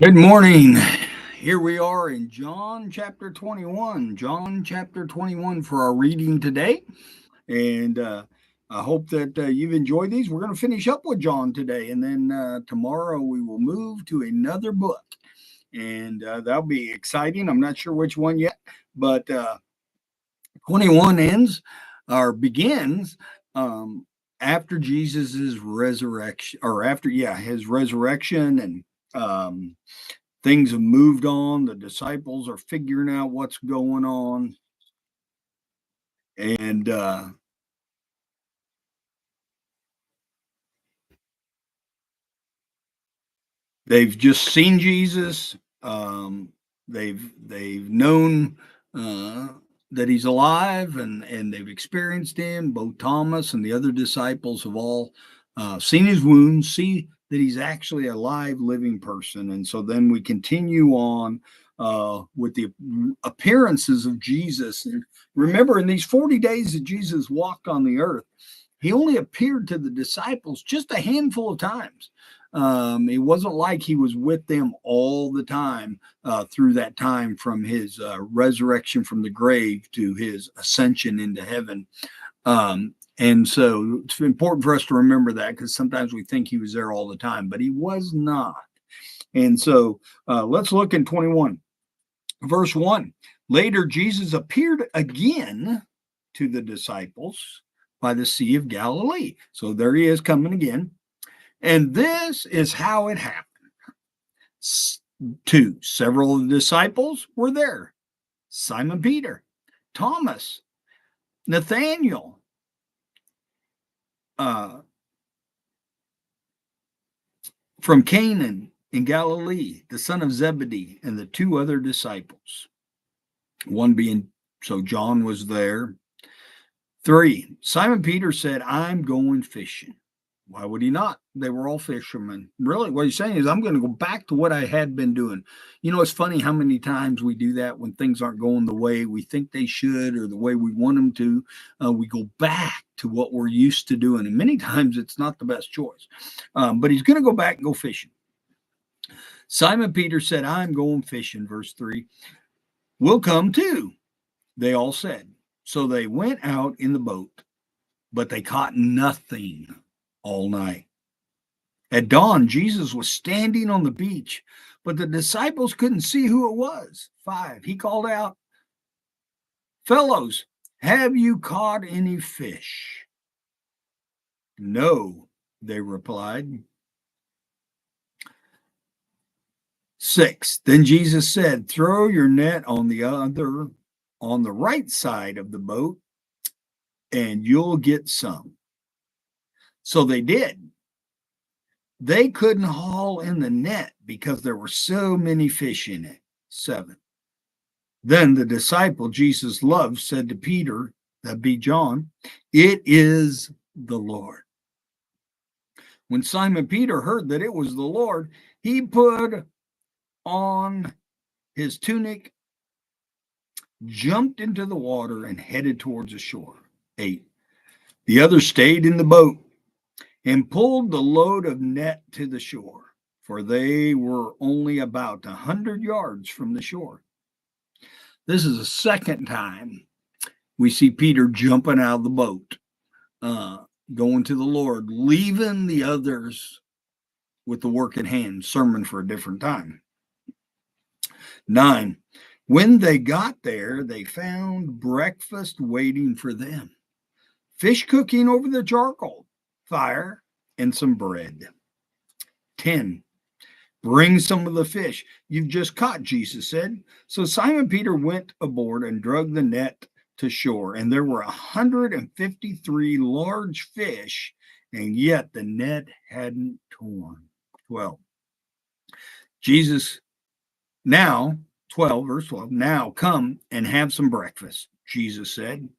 Good morning. Here we are in John chapter 21. John chapter 21 for our reading today. And I hope that you've enjoyed these. We're going to finish up with John today. And then tomorrow we will move to another book. And that'll be exciting. I'm not sure which one yet. But 21 ends or begins after Jesus's resurrection, or after, his resurrection, and things have moved on. The disciples are figuring out what's going on. And they've just seen Jesus. They've known that he's alive, and they've experienced him. Both Thomas and the other disciples have all seen his wounds, see that he's actually a live, living person. And so then we continue on with the appearances of Jesus. And remember, in these 40 days that Jesus walked on the earth, he only appeared to the disciples just a handful of times. It wasn't like he was with them all the time through that time, from his resurrection from the grave to his ascension into heaven. And so it's important for us to remember that, because sometimes we think he was there all the time, but he was not. And so let's look in 21, verse 1. Later, Jesus appeared again to the disciples by the Sea of Galilee. So there he is coming again. And this is how it happened. Several of the disciples were there: Simon Peter, Thomas, Nathaniel, from Canaan in Galilee, the son of Zebedee, and the two other disciples. One being, so John was there. 3, Simon Peter said, "I'm going fishing." Why would he not? They were all fishermen. Really, what he's saying is, I'm going to go back to what I had been doing. You know, it's funny how many times we do that when things aren't going the way we think they should, or the way we want them to. We go back to what we're used to doing. And many times it's not the best choice. But he's going to go back and go fishing. Simon Peter said, "I'm going fishing." Verse 3, "We'll come too," they all said. So they went out in the boat, but they caught nothing all night. At dawn, Jesus was standing on the beach, but the disciples couldn't see who it was. 5, he called out, "Fellows, have you caught any fish?" "No," they replied. 6, then Jesus said, "Throw your net on the right side of the boat, and you'll get some." So they did. They couldn't haul in the net because there were so many fish in it. 7, then the disciple Jesus loved said to Peter, that be John, "It is the Lord." When Simon Peter heard that it was the Lord, he put on his tunic, jumped into the water, and headed towards the shore. 8, the others stayed in the boat and pulled the load of net to the shore, for they were only about 100 yards from the shore. This is the second time we see Peter jumping out of the boat, going to the Lord, leaving the others with the work at hand. Sermon for a different time. 9, when they got there, they found breakfast waiting for them: fish cooking over the charcoal fire and some bread. 10, bring some of the fish you've just caught, Jesus said. So Simon Peter went aboard and dragged the net to shore, and there were 153 large fish, and yet the net hadn't torn. 12, Jesus, now, 12, verse 12, "Now come and have some breakfast," Jesus said.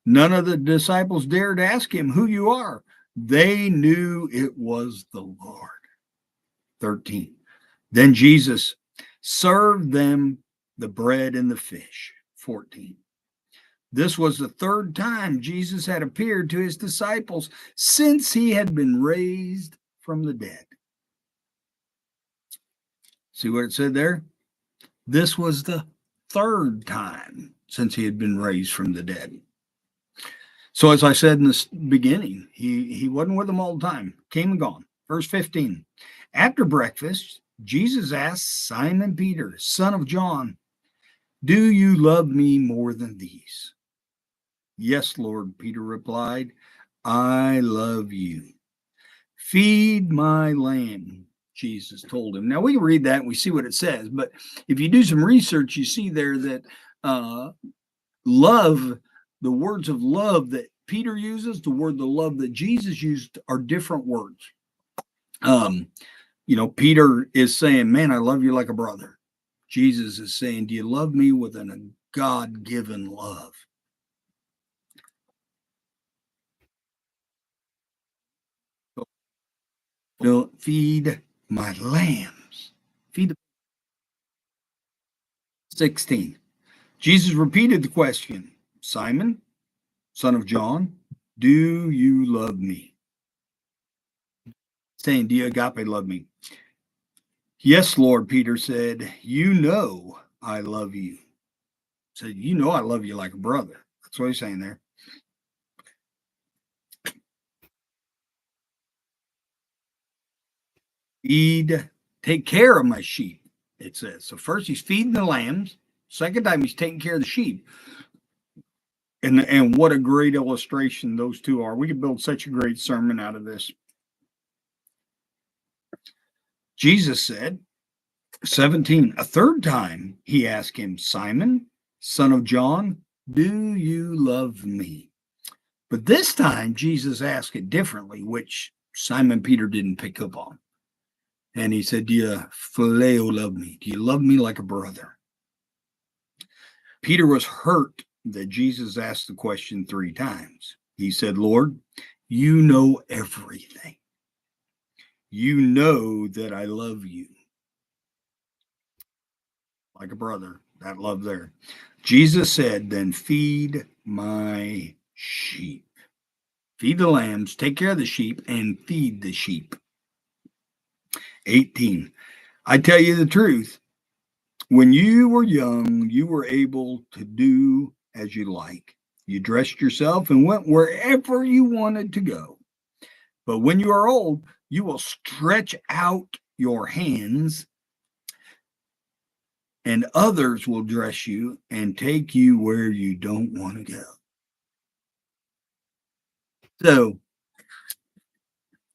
None of the disciples dared ask him, "Who you are?" They knew it was the Lord. 13, then Jesus served them the bread and the fish. 14, this was the third time Jesus had appeared to his disciples since he had been raised from the dead. See what it said there? This was the third time since he had been raised from the dead. So as I said in the beginning, he wasn't with them all the time, came and gone. Verse 15. After breakfast, Jesus asked Simon Peter, son of John, do you love me more than these? Yes, Lord, Peter replied, I love you. Feed my lamb, Jesus told him. Now we can read that and we see what it says, but if you do some research, you see there that love, the words of love that Peter uses, the love that Jesus used are different words. Peter is saying, man, I love you like a brother. Jesus is saying, do you love me with a God-given love? Feed my lambs. Feed the 16. Jesus repeated the question, Simon, son of John, do you love me? Saying, do you agape love me? Yes, Lord, Peter said, you know I love you. Said, you know I love you like a brother. That's what he's saying there. Take care of my sheep, it says. So first he's feeding the lambs. Second time he's taking care of the sheep. And what a great illustration those two are. We could build such a great sermon out of this. Jesus said, 17, a third time he asked him, Simon, son of John, do you love me? But this time Jesus asked it differently, which Simon Peter didn't pick up on. And he said, do you phileo love me? Do you love me like a brother? Peter was hurt that Jesus asked the question 3 times. He said, Lord, you know everything. You know that I love you. Like a brother, that love there. Jesus said, then feed my sheep. Feed the lambs, take care of the sheep, and feed the sheep. 18. I tell you the truth. When you were young, you were able to do as you like. You dressed yourself and went wherever you wanted to go. But when you are old, you will stretch out your hands and others will dress you and take you where you don't want to go. So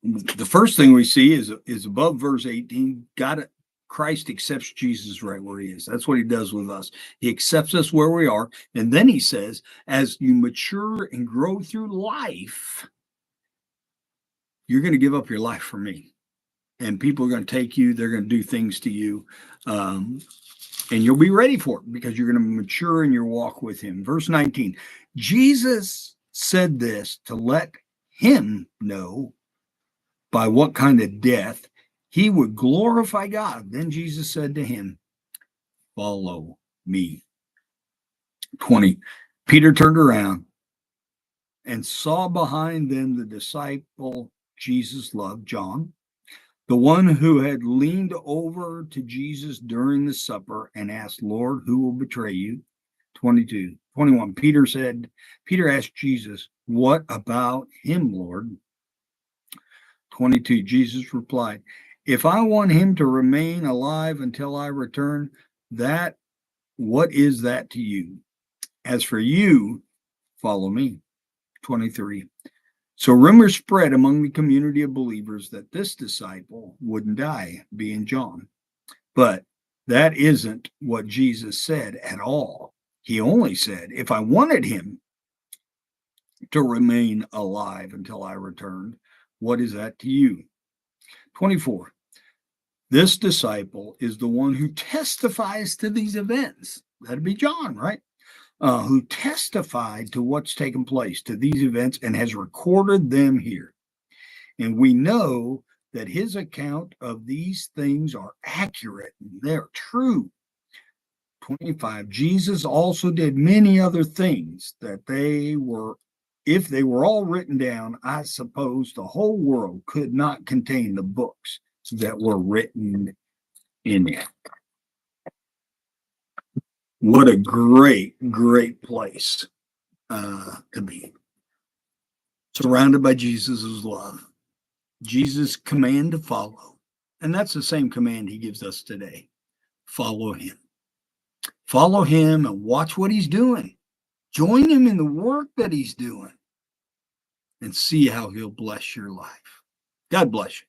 the first thing we see is above verse 18, Christ accepts Jesus right where he is. That's what he does with us. He accepts us where we are. And then he says, as you mature and grow through life, you're going to give up your life for me. And people are going to take you, they're going to do things to you. And you'll be ready for it because you're going to mature in your walk with him. Verse 19, Jesus said this to let him know by what kind of death he would glorify God. Then Jesus said to him, follow me. 20, Peter turned around and saw behind them the disciple Jesus loved, John, the one who had leaned over to Jesus during the supper and asked, Lord, who will betray you? 21, Peter asked Jesus, what about him, Lord? 22, Jesus replied, if I want him to remain alive until I return, what is that to you? As for you, follow me. 23. So rumors spread among the community of believers that this disciple wouldn't die, being John. But that isn't what Jesus said at all. He only said, if I wanted him to remain alive until I returned, what is that to you? 24. This disciple is the one who testifies to these events. That'd be John, right? Who testified to what's taken place, to these events, and has recorded them here. And we know that his account of these things are accurate. They're true. 25. Jesus also did many other things that if they were all written down, I suppose the whole world could not contain the books that were written in you. What a great place to be. Surrounded by Jesus' love. Jesus' command to follow. And that's the same command he gives us today. Follow him. Follow him and watch what he's doing. Join him in the work that he's doing and see how he'll bless your life. God bless you.